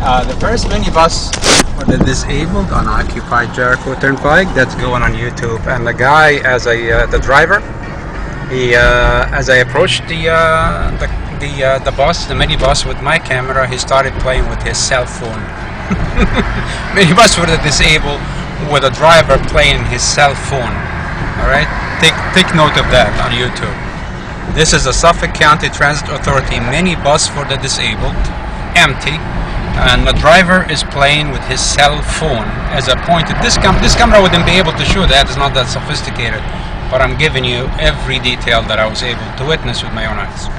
The first minibus for the disabled on occupied Jericho Turnpike, that's going on YouTube. And the guy, as the driver, he as I approached the bus, the minibus with my camera, he started playing with his cell phone. Minibus for the disabled with a driver playing his cell phone. All right, take note of that on YouTube. This is a Suffolk County Transit Authority minibus for the disabled, empty, and the driver is playing with his cell phone as I pointed. This camera wouldn't be able to show that. It's not that sophisticated, but I'm giving you every detail that I was able to witness with my own eyes.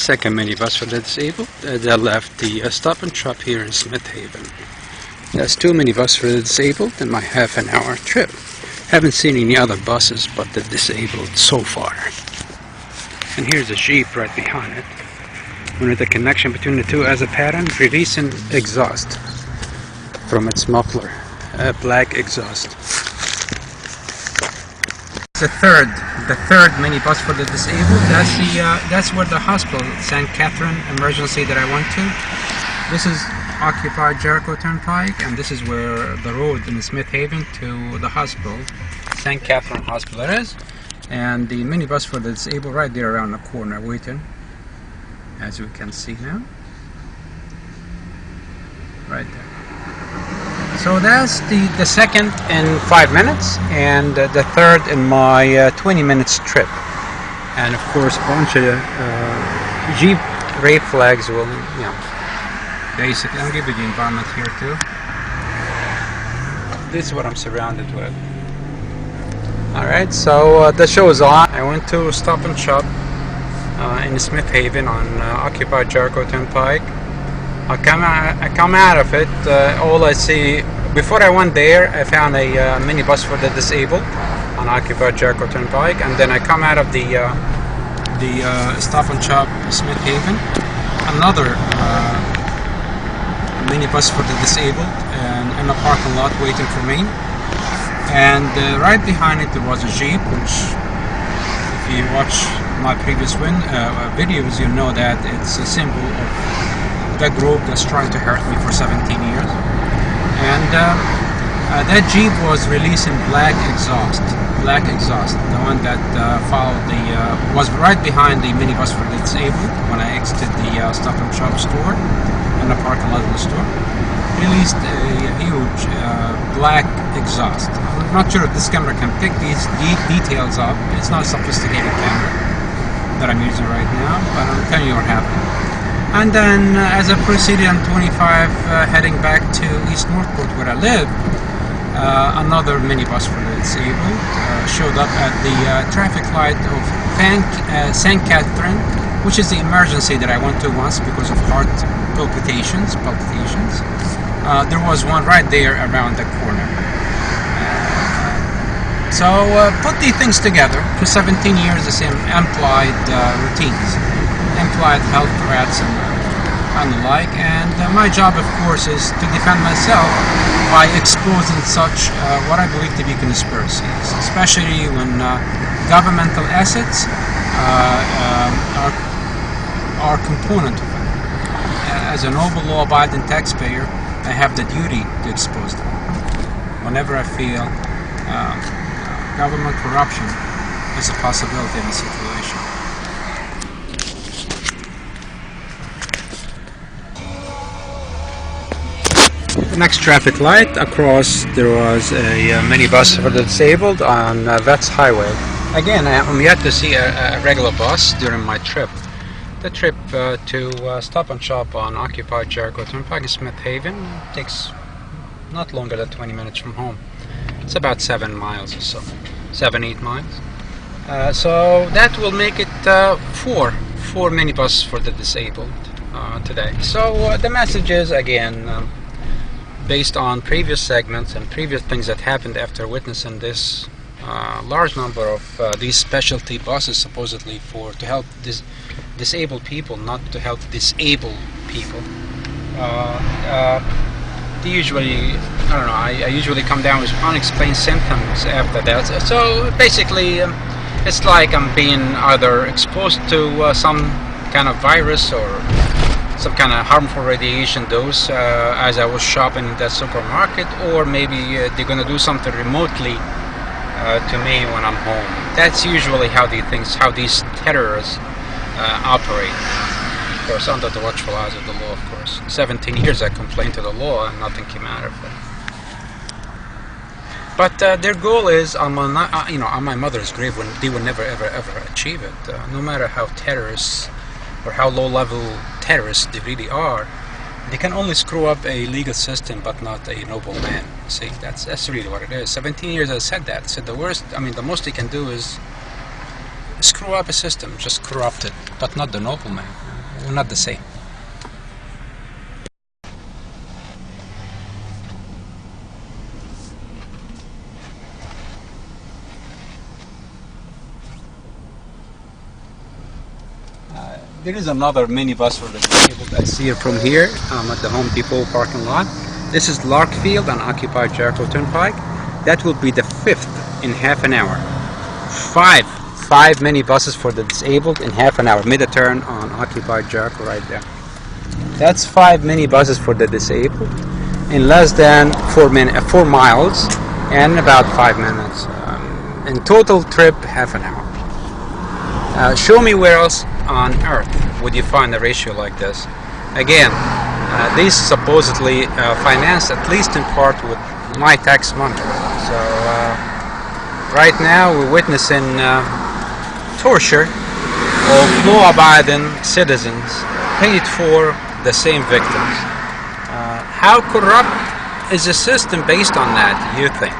Second minibus for the disabled. They left the Stop and Shop here in Smith Haven. That's two minibus for the disabled in my half an hour trip. Haven't seen any other buses but the disabled so far. And here's a Jeep right behind it. Where the connection between the two as a pattern, releasing exhaust from its muffler. Black exhaust. The third minibus for the disabled. That's where the hospital, St. Catherine emergency that I went to. This is occupied Jericho Turnpike, and this is where the road in Smith Haven to the hospital, St. Catherine Hospital is. And the minibus for the disabled right there around the corner waiting, as we can see now. Right there. So that's the second in 5 minutes, and the third in my 20 minutes trip. And of course, a bunch of Jeep red flags will, basically, I'll give you the environment here too. This is what I'm surrounded with. Alright, so the show is on. I went to Stop and Shop in Smith Haven on occupied Jericho Turnpike. I come out of it, all I see, before I went there, I found a minibus for the disabled on occupied Jericho Turnpike, and then I come out of the Stop and Shop Smith Haven, another minibus for the disabled, and in a parking lot waiting for me. And right behind it there was a Jeep, which, if you watch my previous videos, you know that it's a symbol of that group that's trying to hurt me for 17 years. And that Jeep was releasing black exhaust, the one that followed was right behind the minibus for the disabled when I exited the Stop and Shop store and the parking lot of the store. Released a huge black exhaust. I'm not sure if this camera can pick these details up. It's not a sophisticated camera that I'm using right now, but I'm telling you what happened. And then as I proceeded on 25 heading back to East Northport where I live, another minibus for the disabled showed up at the traffic light of St. Catherine, which is the emergency that I went to once because of heart palpitations. There was one right there around the corner. So put these things together. For 17 years, the same implied routines, implied health threats and the like, and my job, of course, is to defend myself by exposing such what I believe to be conspiracies, especially when governmental assets are a component of it. As a noble law-abiding taxpayer, I have the duty to expose them. Whenever I feel government corruption is a possibility in a situation. The next traffic light across, there was a minibus for the disabled on Vets Highway. Again, I'm yet to see a regular bus during my trip. The trip to Stop and Shop on occupied Jericho Turnpike in Smith Haven takes not longer than 20 minutes from home. It's about 7 miles or so, 7-8 miles. So that will make it four minibus for the disabled today. So the message is, again, based on previous segments and previous things that happened after witnessing this large number of these specialty buses supposedly to help disabled people, not to help disable people, They usually, I don't know, I usually come down with unexplained symptoms after that. So basically, it's like I'm being either exposed to some kind of virus or some kind of harmful radiation dose as I was shopping in that supermarket, or maybe they're going to do something remotely to me when I'm home. That's usually how these terrorists operate. Of course, under the watchful eyes of the law, of course. 17 years I complained to the law and nothing came out of it. But their goal is on my mother's grave, when they will never ever achieve it. No matter how terrorists or how low-level terrorists they really are, they can only screw up a legal system, but not a noble man. See, that's really what it is. 17 years I said that. I said the most they can do is screw up a system, just corrupt it, but not the noble man. We're not the same. There is another minibus for the disabled. I see it from here. I'm at the Home Depot parking lot. This is Larkfield on Occupied Jericho Turnpike. That will be the 5th in half an hour. Five minibuses for the disabled in half an hour. Made a turn on Occupied Jericho right there. That's 5 minibuses for the disabled in less than 4 miles and about 5 minutes. In total trip, half an hour. Show me where else on earth would you find a ratio like this. Again, these supposedly financed at least in part with my tax money. So right now we're witnessing torture of law-abiding citizens paid for the same victims. How corrupt is the system based on that, you think?